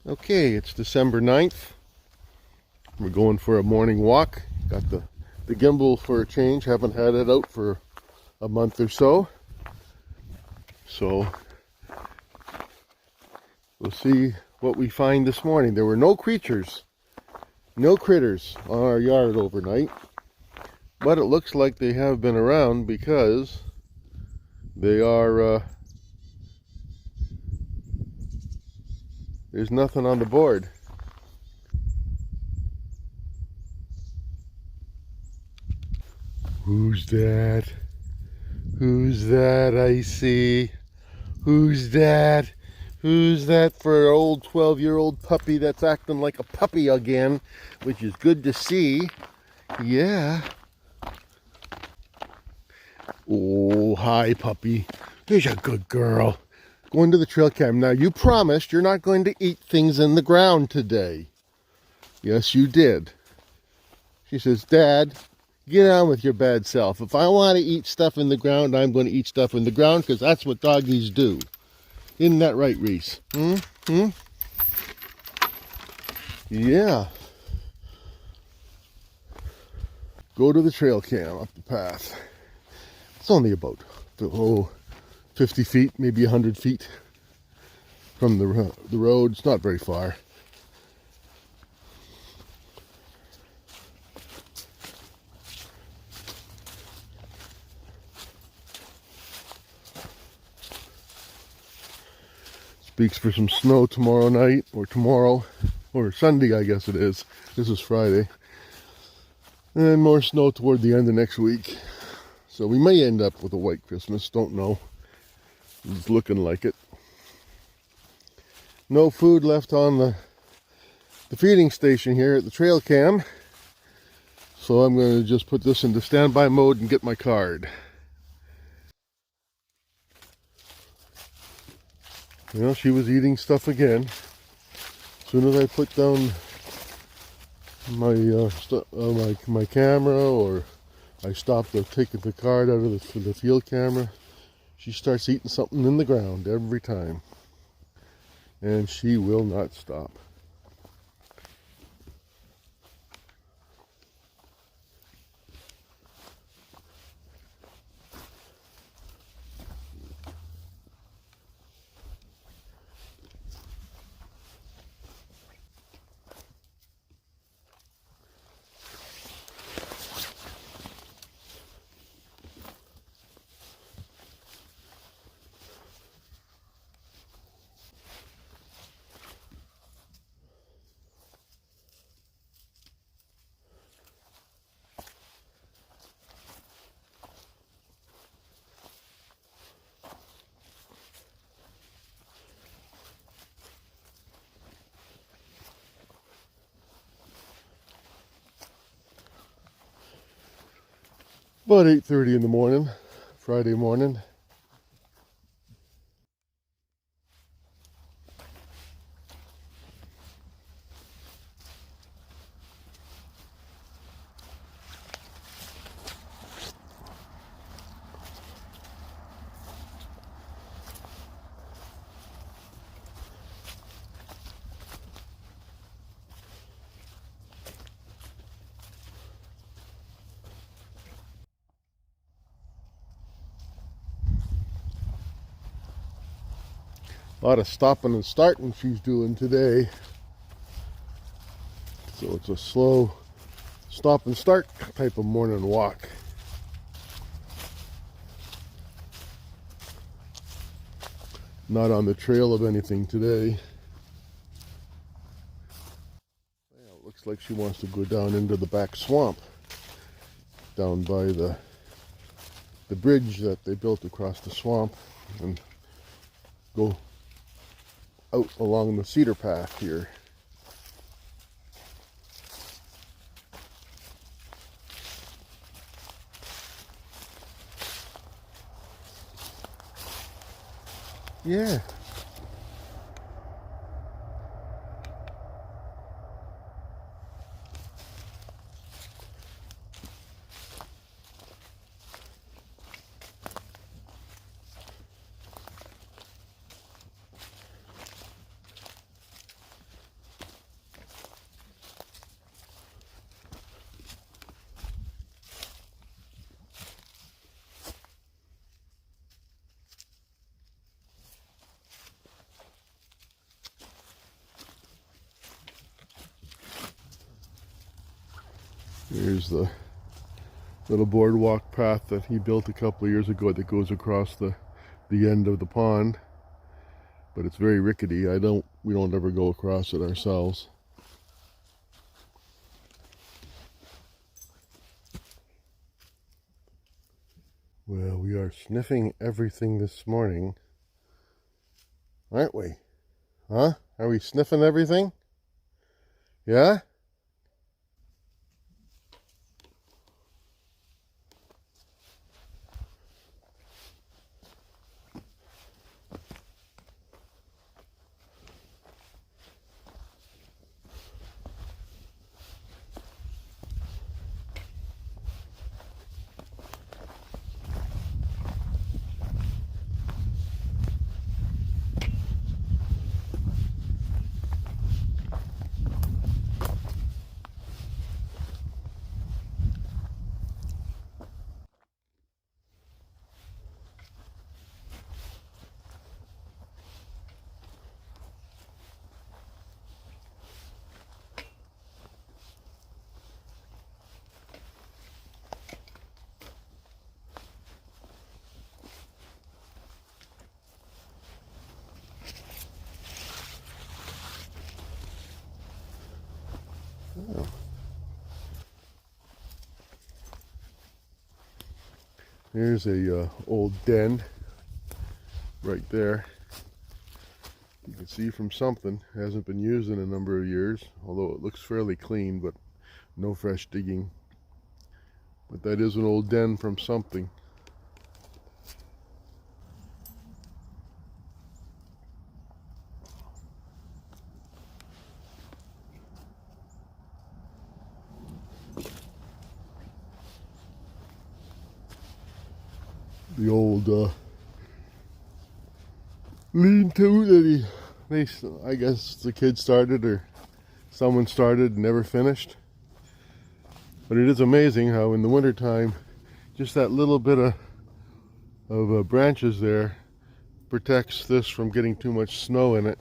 Okay, it's December 9th. We're going for a morning walk. Got the gimbal for a change. Haven't had it out for a month or so. So we'll see what we find this morning. There were no critters on our yard overnight. But it looks like they have been around because they are, there's nothing on the board. Who's that? Who's that I see? Who's that? Who's that for an old 12-year-old puppy that's acting like a puppy again, which is good to see. Yeah. Oh, hi, puppy. There's a good girl. Going to the trail cam. Now, you promised you're not going to eat things in the ground today. Yes, you did. She says, Dad, get on with your bad self. If I want to eat stuff in the ground, I'm going to eat stuff in the ground because that's what doggies do. Isn't that right, Reese? Yeah. Go to the trail cam up the path. It's only about 50 feet, maybe 100 feet from the road. It's not very far. Speaks for some snow tomorrow night, or tomorrow, or Sunday, I guess it is. This is Friday. And more snow toward the end of next week. So we may end up with a white Christmas, don't know. It's looking like it. No food left on the feeding station here at the trail cam. So I'm going to just put this into standby mode and get my card. You know, she was eating stuff again. As soon as I put down my camera, or I stopped taking the card out of the field camera, she starts eating something in the ground every time. And she will not stop. About 8:30 in the morning, Friday morning. A lot of stopping and starting she's doing today. So it's a slow stop and start type of morning walk. Not on the trail of anything today. Well, it looks like she wants to go down into the back swamp, down by the bridge that they built across the swamp, and go out along the cedar path here. Yeah. Here's the little boardwalk path that he built a couple of years ago that goes across the end of the pond. But it's very rickety. We don't ever go across it ourselves. Well, we are sniffing everything this morning, aren't we? Huh? Are we sniffing everything? Yeah? Oh. Here's a old den right there. You can see from something, hasn't been used in a number of years, although it looks fairly clean, but no fresh digging. But that is an old den from something. The old lean-to that I guess the kid started or someone started and never finished. But it is amazing how in the wintertime, just that little bit of branches there protects this from getting too much snow in it.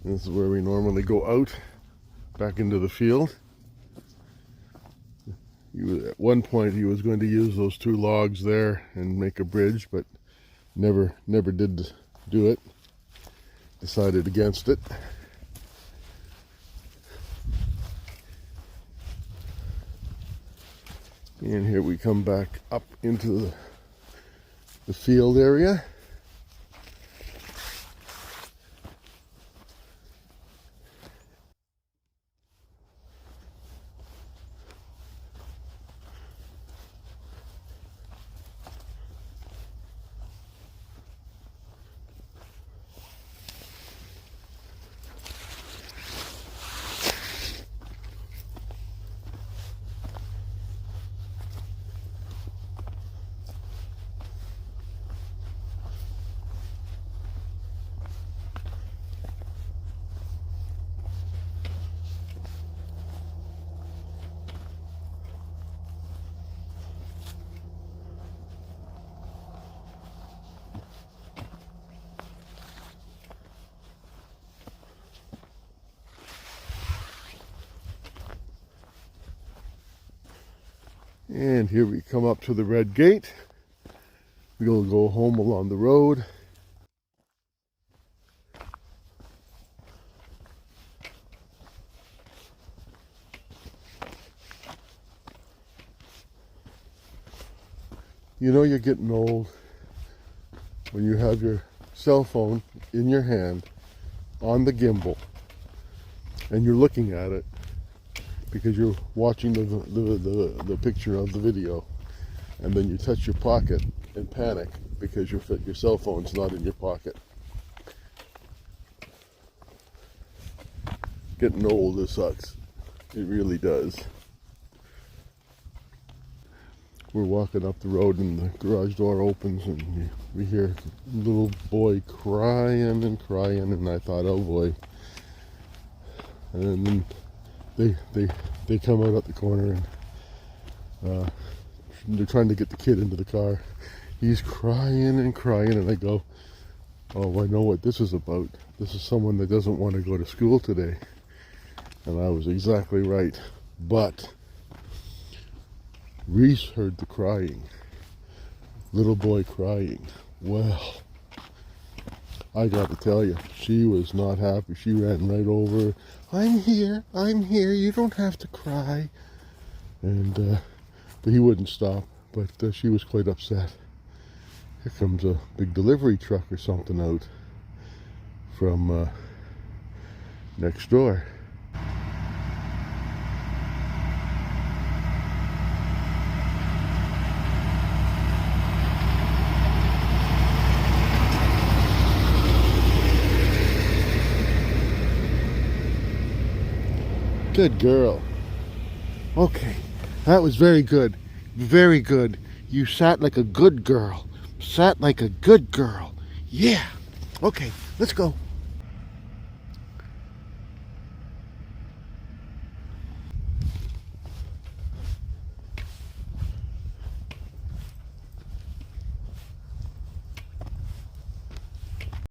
This is where we normally go out, back into the field. At one point he was going to use those two logs there and make a bridge, but never did do it. Decided against it. And here we come back up into the field area. And here we come up to the red gate. We'll go home along the road. You know you're getting old when you have your cell phone in your hand on the gimbal and you're looking at it because you're watching the picture of the video, and then you touch your pocket and panic because your cell phone's not in your pocket. Getting old, it sucks. It really does. We're walking up the road and the garage door opens and we hear a little boy crying and crying, and I thought, oh boy. And then they come out at the corner and they're trying to get the kid into the car. He's crying and crying, and I go, Oh, I know what this is about. This is someone that doesn't want to go to school today. And I was exactly right. But Reese heard the crying. Little boy crying. Well, I got to tell you, she was not happy. She ran right over. I'm here, you don't have to cry. And, but he wouldn't stop. But she was quite upset. Here comes a big delivery truck or something out from next door. Good girl. Okay, that was very good. Very good. You sat like a good girl. Sat like a good girl. Yeah. Okay, let's go.